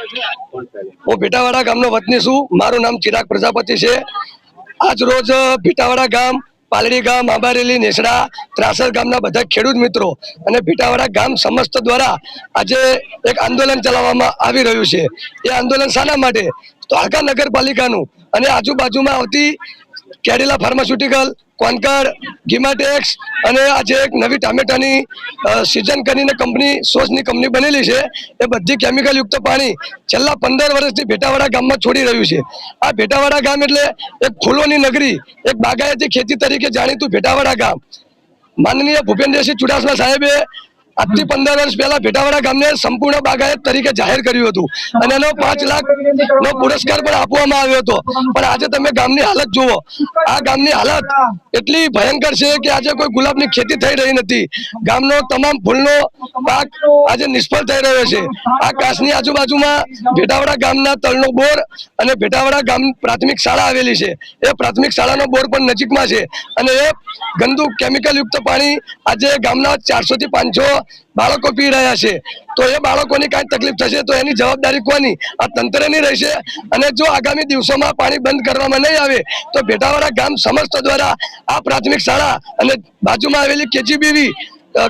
હું ભીટાવાડા ગામનો વતની છું। મારું નામ ચિરાગ પ્રજાપતિ છે। આજ રોજ ભીટાવાડા ગામ, પાલડી ગામ, આંબારેલી, નેસડા, ત્રાસર ગામના બધા ખેડૂત મિત્રો અને ભીટાવાડા ગામ સમસ્ત દ્વારા આજે એક આંદોલન ચલાવવામાં આવી રહ્યું છે। એ આંદોલન શાના માટે? તો આખા નગરપાલિકાનું અને આજુબાજુમાં આવતી કેડિલા ફાર્માસ્યુટિકલ, કોન્કર, ગીમાટેક્સ અને આજે એક નવી ટામેટાની સિઝન કરીને કંપની સોસની કંપની બનેલી છે। એ બધી કેમિકલ યુક્ત પાણી છેલ્લા 15 વર્ષથી ભીટાવાડા ગામમાં છોડી રહ્યું છે। આ ભીટાવાડા ગામ એટલે એક ફૂલોની નગરી, એક બાગાયતી ખેતી તરીકે જાણીતું ભીટાવાડા ગામ। માનનીય ભૂપેન્દ્રસિંહ ચુડાસમા સાહેબે આજથી 15 વર્ષ પહેલા ભીટાવાડા ગામને સંપૂર્ણ બાગાયત તરીકે જાહેર કર્યું હતું અને એનો 5 લાખનો પુરસ્કાર પણ આપવામાં આવ્યો હતો। પણ આજે તમે ગામની હાલત જુઓ। આ ગામની હાલત એટલી ભયંકર છે કે આજે કોઈ ગુલાબની ખેતી થઈ રહી નથી। ગામનો તમામ ફૂલનો પાક આજે નિષ્ફળ થઈ રહ્યો છે। આ કાસની આજુબાજુમાં ભીટાવાડા ગામના તળનો બોર અને ભીટાવાડા ગામ પ્રાથમિક શાળા આવેલી છે। એ પ્રાથમિક શાળાનો બોર પણ નજીકમાં છે અને એ ગંદુ કેમિકલ યુક્ત પાણી આજે ગામના 400 થી 500 બાળકો પી રહ્યા છે। તો એ બાળકોની કાંઈ તકલીફ થશે તો એની જવાબદારી કોની? આ તંત્રની રહેશે। અને જો આગામી દિવસોમાં પાણી બંધ કરવામાં નહીં આવે તો ભીટાવાડા ગામ સમસ્ત દ્વારા આ પ્રાથમિક શાળા અને બાજુમાં આવેલી કેજીબીવી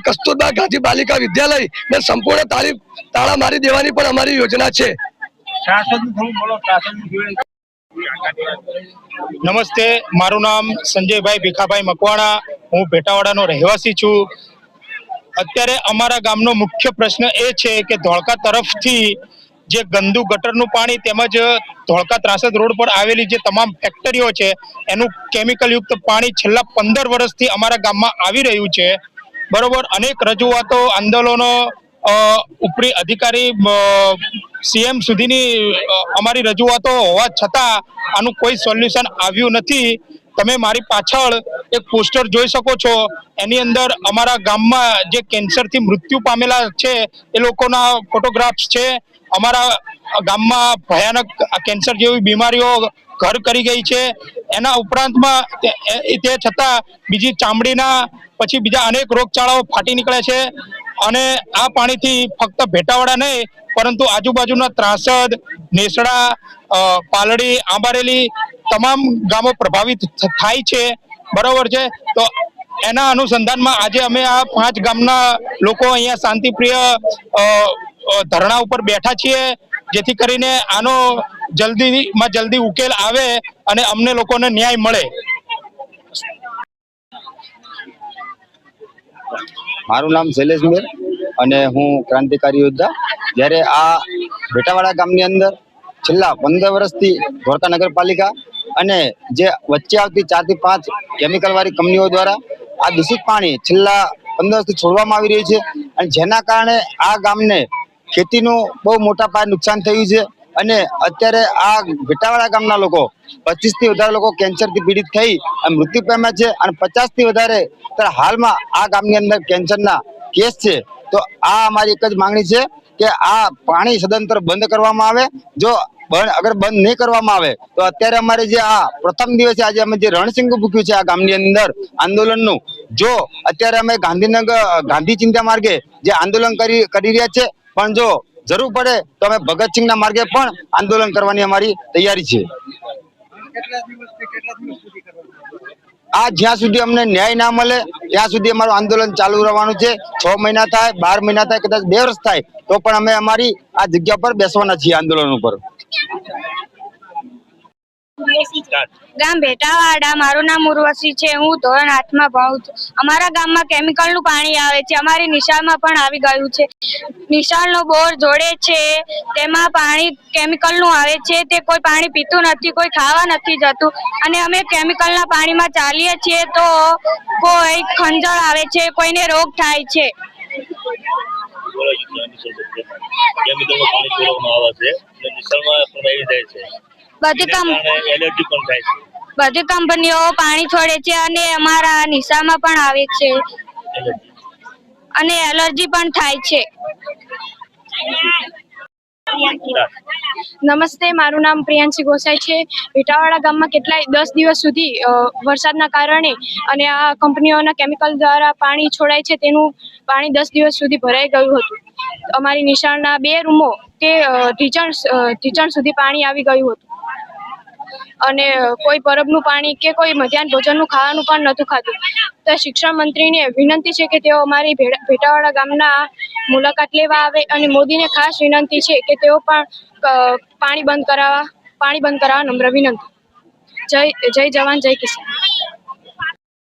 કસ્તુરબા ગાંધી બાલિકા વિદ્યાલય ને સંપૂર્ણ તાળા મારી દેવાની પણ અમારી યોજના છે। નમસ્તે, મારું નામ સંજયભાઈ ભીખાભાઈ મકવાણા, હું ભીટાવાડાનો રહેવાસી છું। અત્યારે અમારા ગામનો મુખ્ય પ્રશ્ન એ છે કે ધોળકા તરફથી જે ગંદુ ગટરનું પાણી તેમજ ધોળકા ત્રાસદ રોડ પર આવેલી જે તમામ ફેક્ટરીઓ છે એનું કેમિકલ યુક્ત પાણી છેલ્લા 15 વર્ષથી અમારા ગામમાં આવી રહ્યું છે। બરોબર, અનેક રજૂઆતો, આંદોલનો, ઉપરી અધિકારી સીએમ સુધીની અમારી રજૂઆતો હોવા છતાં આનું કોઈ સોલ્યુશન આવ્યું નથી। તમે મારી પાછળ એક પોસ્ટર જોઈ શકો છો। એની અંદર અમારા ગામમાં જે કેન્સરથી મૃત્યુ પામેલા છે એ લોકોના ફોટોગ્રાફ્સ છે। અમારા ગામમાં ભયાનક કેન્સર જેવી બીમારીઓ ઘર કરી ગઈ છે। એના ઉપરાંતમાં તે છતાં બીજી ચામડીના પછી બીજા અનેક રોગચાળાઓ ફાટી નીકળે છે અને આ પાણીથી ફક્ત ભીટાવાડા નહીં પરંતુ આજુબાજુના ત્રાસદ, નેસડા, પાલડી, આંબારેલી તમામ ગામો પ્રભાવિત થાય છે। બરોબર છે, તો એના અનુસંધાનમાં આજે અમે આ 5 ગામના લોકો અહીંયા શાંતિપ્રિય ધરણા ઉપર બેઠા છીએ, જેથી કરીને આનો જલ્દીમાં જલ્દી ઉકેલ આવે અને અમને લોકોને ન્યાય મળે। મારું નામ શૈલેષ મેર અને હું ક્રાંતિકારી યોદ્ધા। જ્યારે આ ભીટાવાડા ગામની અંદર છેલ્લા 15 વર્ષથી ધોળકા નગરપાલિકા અને જે વચ્ચે આવતી 4 થી 5 કેમિકલ વાળી કંપનીઓ દ્વારા આ દૂષિત પાણી છેલ્લા 15 વર્ષથી છોડવામાં આવી રહ્યું છે અને જેના કારણે આ ગામને ખેતીનું બહુ મોટા પાયે નુકસાન થયું છે અને અત્યારે આ ભીટાવાડા ગામના લોકો 25 થી વધારે લોકો કેન્સરથી પીડિત થઈ અને મૃત્યુ પામ્યા છે અને 50 થી વધારે હાલમાં આ ગામની અંદર કેન્સરના કેસ છે। તો આ અમારી એક જ માંગણી છે કે આ પાણી સદંતર બંધ કરવામાં આવે। જો અગર બંધ નહીં કરવામાં આવે તો અત્યારે અમારે જે આ પ્રથમ દિવસે આજે અમે જે રણસિંગ મૂક્યું છે આ ગામની અંદર આંદોલનનું, જો અત્યારે અમે ગાંધી ચિંતા માર્ગે જે આંદોલન કરી રહ્યા છે, પણ જો જરૂર પડે તો અમે ભગતસિંહના માર્ગે પણ આંદોલન કરવાની અમારી તૈયારી છે। આ જ્યાં સુધી અમને ન્યાય ના મળે ત્યાં સુધી અમારું આંદોલન ચાલુ રહેવાનું છે। 6 મહિના થાય, 12 મહિના થાય, કદાચ 2 વર્ષ થાય તો પણ અમે અમારી આ જગ્યા પર બેસવાના છીએ આંદોલન ઉપર। ગામ ભીટાવાડા, મારું નામ ઉર્વશી છે, હું ધોરણ 8માં ભણું છું। અમારા ગામમાં કેમિકલનું પાણી આવે છે, અમારી નિશાળમાં પણ આવી ગયું છે। નિશાળનો બોર જોડે છે, તેમાં પાણી કેમિકલનું આવે છે, તે કોઈ પાણી પીતું નથી, કોઈ ખાવા નથી જતું અને અમે કેમિકલના પાણીમાં ચાલીએ છીએ તો કોઈ ખંજળ આવે છે, કોઈને રોગ થાય છે। બધી કંપનીઓ પાણી છોડે છે અને અમારા નિશાળમાં પણ આવે છે અને એલર્જી પણ થાય છે। નમસ્તે, મારું નામ પ્રિયાંશી ગોસાઈ છે। ભીટાવાડા ગામમાં કેટલાય 10 દિવસ સુધી વરસાદના કારણે અને આ કંપનીઓના કેમિકલ દ્વારા પાણી છોડાય છે, તેનું પાણી 10 દિવસ સુધી ભરાઈ ગયું હતું। અમારી નિશાળના 2 રૂમો કે ઢીચણ સુધી પાણી આવી ગયું હતું અને કોઈ પરબનું પાણી કે કોઈ મધ્યાહન ભોજનનું ખાવાનું પણ નહોતું ખાતું. તો શિક્ષણ મંત્રીને વિનંતી છે કે તેઓ અમારી ભેટાવાડા ગામના મુલાકાત લેવા આવે અને મોદીને ખાસ વિનંતી છે કે તેઓ પણ પાણી બંધ કરાવવા નમ્ર વિનંતી. જય જવાન જય કિસાન.